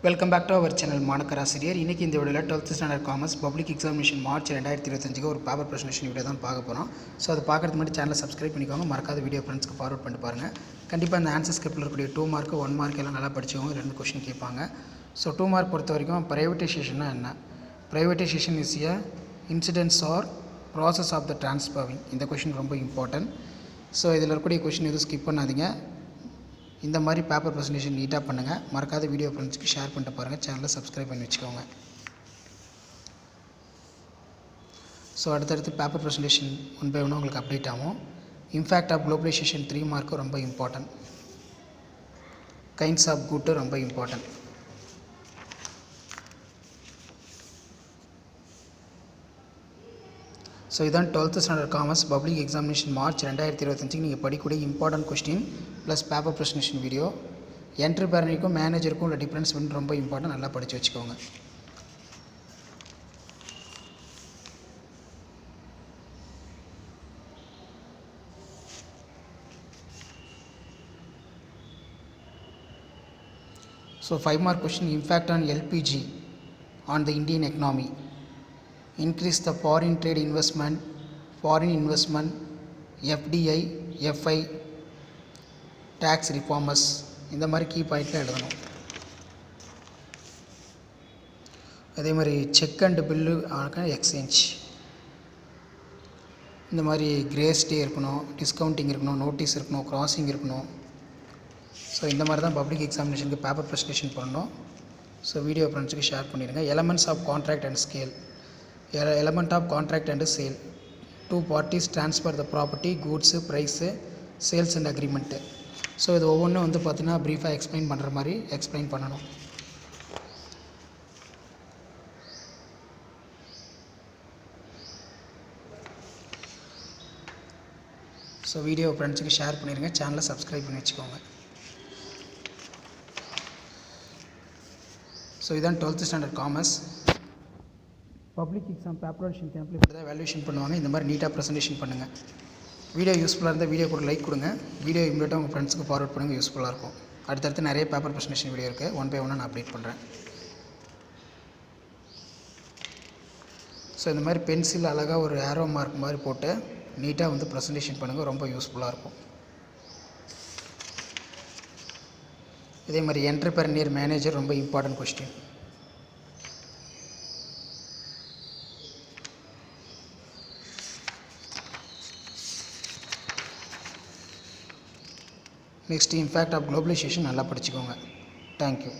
Welcome back to our channel மாணக்கர் ஆசிரியர். இன்றைக்கி இந்த வீடியோவில் 12th standard commerce public examination March 2025 ஒரு பேப்பர் ப்ரெசன்டேஷன் வீடியோ தான் பார்க்க போகிறோம். ஸோ அது பார்க்குறதுக்கு முன்னாடி சேனலை சப்ஸ்கிரைப் பண்ணிக்கோங்க. மறக்காத வீடியோ ஃப்ரெண்ட்ஸ்க்கு ஃபார்வர்ட் பண்ணி பாருங்கள். கண்டிப்பாக இந்த ஆன்சர் ஸ்கிரிப்டில் இருக்கக்கூடிய 2 மார்க் 1 மார்க் எல்லாம் நல்லா படிச்சவங்க 2 கொஷின் கேட்பாங்க. ஸோ 2 மார்க் பொறுத்த வரைக்கும் ப்ரைவேட்டைசேஷன்னா என்ன? Privatisation is a incidents or process of the transferring. இந்த கொஷின் ரொம்ப இம்பார்ட்டன்ட். ஸோ இதில் இருக்கக்கூடிய கொஷின் எதுவும் ஸ்கிப் பண்ணாதீங்க. இந்த மாதிரி பேப்பர் ப்ரெசன்டேஷன் நீட்டாக பண்ணுங்கள். மறக்காத வீடியோ ஃப்ரெண்ட்ஸ்க்கு ஷேர் பண்ணிட்டு பாருங்கள். சேனலை சப்ஸ்கிரைப் பண்ணி வச்சுக்கோங்க. ஸோ அடுத்தடுத்து பேப்பர் ப்ரெசன்டேஷன் ஒன் பை ஒன்று உங்களுக்கு அப்டேட் ஆகும். இம்பேக்ட் ஆஃப் குளோபலைசேஷன் 3 மார்க்கு ரொம்ப இம்பார்ட்டன்ட். கைண்ட்ஸ் ஆஃப் குட்டு ரொம்ப இம்பார்ட்டன்ட். ஸோ இதான் 12th standard commerce public examination March 2025 நீங்கள் படிக்கக்கூடிய important question plus paper presentation video. என்டர்பிரனருக்கும் மேனேஜருக்கும் உள்ள டிஃப்ரென்ஸ் வந்து ரொம்ப இம்பார்ட்டன்ட். நல்லா படித்து வச்சுக்கோங்க. So 5 mark question impact on LPG on the Indian economy. Increase the foreign trade investment, FDI, FI, tax reformers. இந்த மாதிரி கீ பாயிண்டில் எழுதணும். அதே மாதிரி செக் அண்ட் பில்லு எக்ஸ்சேஞ்ச். இந்த மாதிரி கிரேஸ் டே இருக்கணும், டிஸ்கவுண்டிங் இருக்கணும், நோட்டீஸ் இருக்கணும், கிராசிங் இருக்கணும். ஸோ இந்த மாதிரி தான் பப்ளிக் எக்ஸாமினேஷனுக்கு பேப்பர் ப்ரெசன்டேஷன் பண்ணணும். ஸோ வீடியோ ஃப்ரெண்ட்ஸுக்கு ஷேர் பண்ணிடுங்க. Elements of contract and scale. Element of contract and sale. 2 parties transfer the property, goods, price, sales and agreement. So இது ஒவ்வொன்றும் வந்து பார்த்தீங்கன்னா ப்ரீஃபாக எக்ஸ்பிளைன் பண்ணுற மாதிரி எக்ஸ்பிளைன் பண்ணணும். ஸோ வீடியோ ஃப்ரெண்ட்ஸுக்கு ஷேர் பண்ணிடுங்க. சேனலை சப்ஸ்கிரைப் பண்ணி வச்சுக்கோங்க. ஸோ இதான் 12th standard commerce public exam preparation கேம்பில் இப்படி தான் வேல்யூஷன் பண்ணுவாங்க. இந்த மாதிரி நீட்டாக ப்ரெசன்டேஷன் பண்ணுங்கள். வீடியோ யூஸ்ஃபுல்லாக இருந்தால் வீடியோ கூட லைக் கொடுங்க. வீடியோ இமீடியட்டாக உங்கள் ஃப்ரெண்ட்ஸுக்கு ஃபார்வர்ட் பண்ணுங்கள். யூஸ்ஃபுல்லாக இருக்கும். அடுத்தடுத்து நிறைய பேப்பர் ப்ரெசன்டேஷன் வீடியோ இருக்குது. ஒன் பை ஒன்னாக நான் அப்டேட் பண்ணுறேன். ஸோ இந்த மாதிரி பென்சில் அழகாக ஒரு ஏரோ மார்க் மாதிரி போட்டு நீட்டாக வந்து ப்ரெசன்டேஷன் பண்ணுங்கள். ரொம்ப யூஸ்ஃபுல்லாக இருக்கும். இதே மாதிரி என்டர்பிரனியர் மேனேஜர் ரொம்ப important question. Next impact of globalisation நல்லா படிச்சுக்கோங்க. தேங்க்யூ.